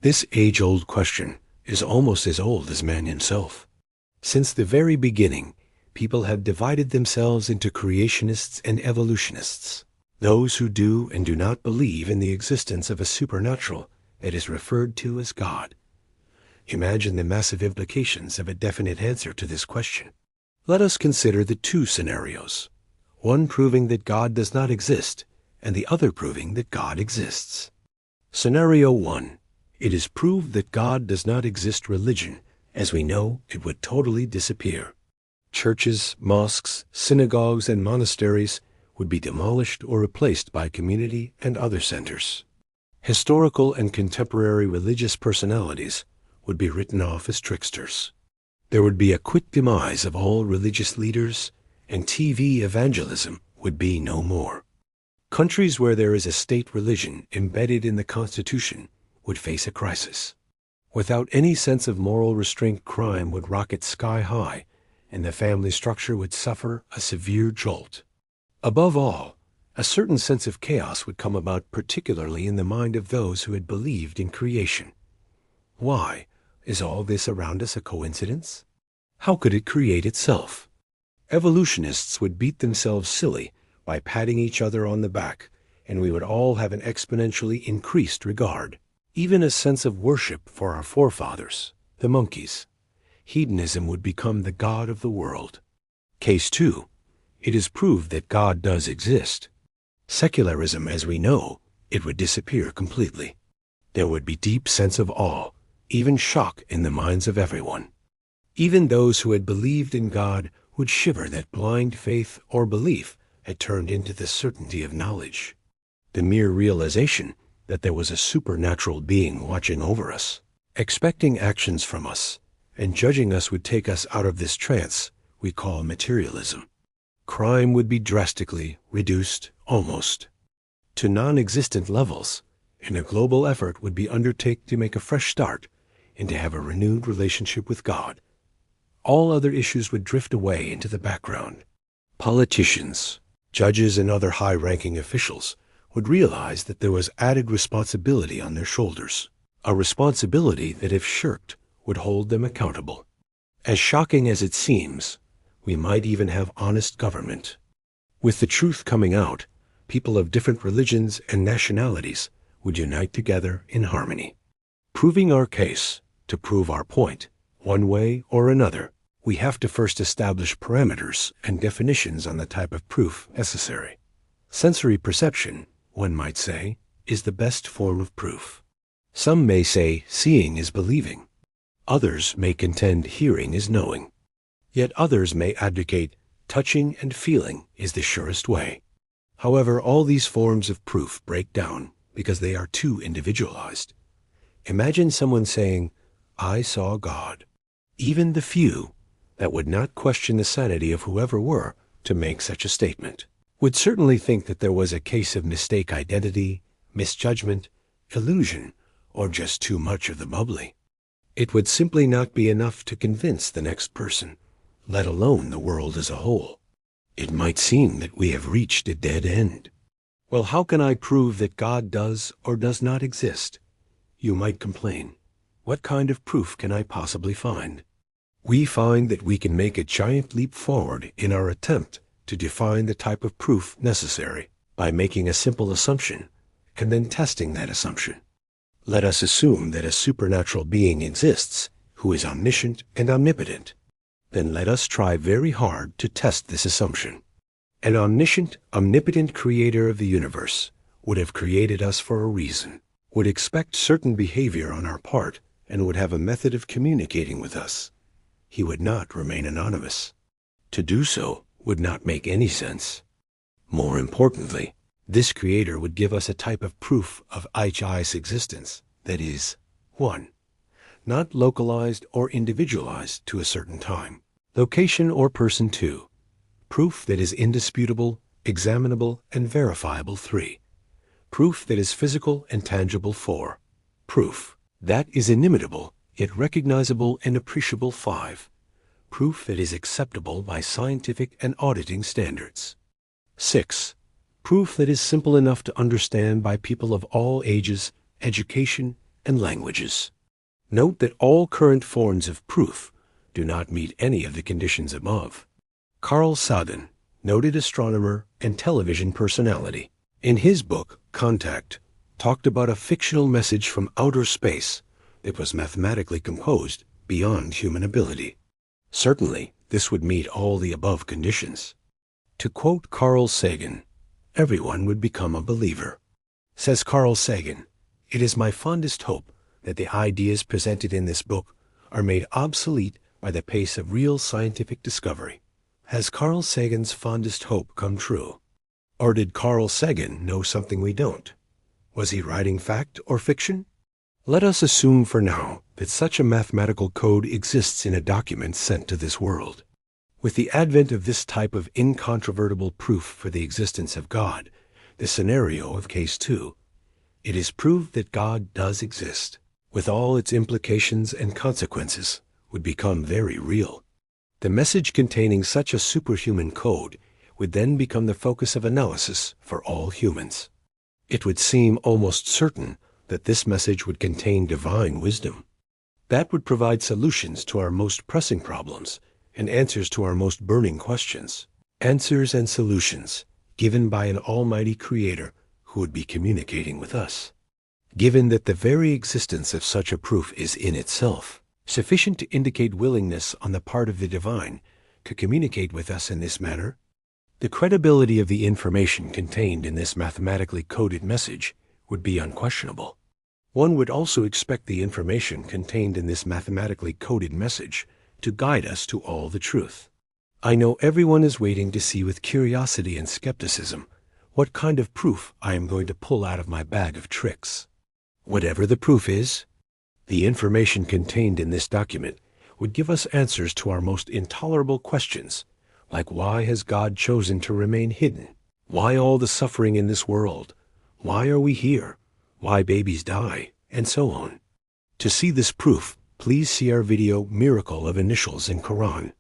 This age-old question is almost as old as man himself. Since the very beginning, people have divided themselves into creationists and evolutionists, those who do and do not believe in the existence of a supernatural that is referred to as God. Imagine the massive implications of a definite answer to this question. Let us consider the two scenarios, one proving that God does not exist and the other proving that God exists. Scenario 1. It is proved that God does not exist. Religion, as we know, it would totally disappear. Churches, mosques, synagogues, and monasteries would be demolished or replaced by community and other centers. Historical and contemporary religious personalities would be written off as tricksters. There would be a quick demise of all religious leaders, and TV evangelism would be no more. Countries where there is a state religion embedded in the Constitution would face a crisis. Without any sense of moral restraint, crime would rocket sky high, and the family structure would suffer a severe jolt. Above all, a certain sense of chaos would come about, particularly in the mind of those who had believed in creation. Why? Is all this around us a coincidence? How could it create itself? Evolutionists would beat themselves silly by patting each other on the back, and we would all have an exponentially increased regard, even a sense of worship for our forefathers, the monkeys. Hedonism would become the god of the world. Case 2. It is proved that God does exist. Secularism, as we know, it would disappear completely. There would be deep sense of awe, even shock in the minds of everyone. Even those who had believed in God would shiver that blind faith or belief had turned into the certainty of knowledge. The mere realization that there was a supernatural being watching over us, expecting actions from us, and judging us would take us out of this trance we call materialism. Crime would be drastically reduced almost to non-existent levels, and a global effort would be undertaken to make a fresh start and to have a renewed relationship with God. All other issues would drift away into the background. Politicians, judges, and other high-ranking officials would realize that there was added responsibility on their shoulders, a responsibility that, if shirked, would hold them accountable. As shocking as it seems, we might even have honest government. With the truth coming out, people of different religions and nationalities would unite together in harmony. Proving our case, to prove our point, one way or another, we have to first establish parameters and definitions on the type of proof necessary. Sensory perception, one might say, is the best form of proof. Some may say seeing is believing. Others may contend hearing is knowing. Yet others may advocate touching and feeling is the surest way. However, all these forms of proof break down because they are too individualized. Imagine someone saying, "I saw God." Even the few that would not question the sanity of whoever were to make such a statement would certainly think that there was a case of mistake identity, misjudgment, illusion, or just too much of the bubbly. It would simply not be enough to convince the next person, let alone the world as a whole. It might seem that we have reached a dead end. Well, how can I prove that God does or does not exist? You might complain. What kind of proof can I possibly find? We find that we can make a giant leap forward in our attempt to define the type of proof necessary by making a simple assumption and then testing that assumption. Let us assume that a supernatural being exists who is omniscient and omnipotent. Then let us try very hard to test this assumption. An omniscient, omnipotent creator of the universe would have created us for a reason, would expect certain behavior on our part, and would have a method of communicating with us. He would not remain anonymous. To do so would not make any sense. More importantly, this creator would give us a type of proof of HI's existence that is, 1. Not localized or individualized to a certain time, location, or person. 2. Proof that is indisputable, examinable, and verifiable. 3. Proof that is physical and tangible. 4. Proof that is inimitable, yet recognizable and appreciable. 5. Proof that is acceptable by scientific and auditing standards. 6. Proof that is simple enough to understand by people of all ages, education, and languages. Note that all current forms of proof do not meet any of the conditions above. Carl Sagan, noted astronomer and television personality, in his book, Contact, talked about a fictional message from outer space that was mathematically composed beyond human ability. Certainly, this would meet all the above conditions. To quote Carl Sagan, everyone would become a believer. Says Carl Sagan, "It is my fondest hope that the ideas presented in this book are made obsolete by the pace of real scientific discovery." Has Carl Sagan's fondest hope come true? Or did Carl Sagan know something we don't? Was he writing fact or fiction? Let us assume for now that such a mathematical code exists in a document sent to this world. With the advent of this type of incontrovertible proof for the existence of God, the scenario of case 2, it is proved that God does exist, with all its implications and consequences, would become very real. The message containing such a superhuman code would then become the focus of analysis for all humans. It would seem almost certain that this message would contain divine wisdom. That would provide solutions to our most pressing problems and answers to our most burning questions. Answers and solutions given by an almighty creator who would be communicating with us. Given that the very existence of such a proof is in itself sufficient to indicate willingness on the part of the divine to communicate with us in this manner, the credibility of the information contained in this mathematically coded message would be unquestionable. One would also expect the information contained in this mathematically coded message to guide us to all the truth. I know everyone is waiting to see with curiosity and skepticism what kind of proof I am going to pull out of my bag of tricks. Whatever the proof is, the information contained in this document would give us answers to our most intolerable questions, like why has God chosen to remain hidden? Why all the suffering in this world? Why are we here? Why babies die? And so on. To see this proof, please see our video Miracle of Initials in Quran.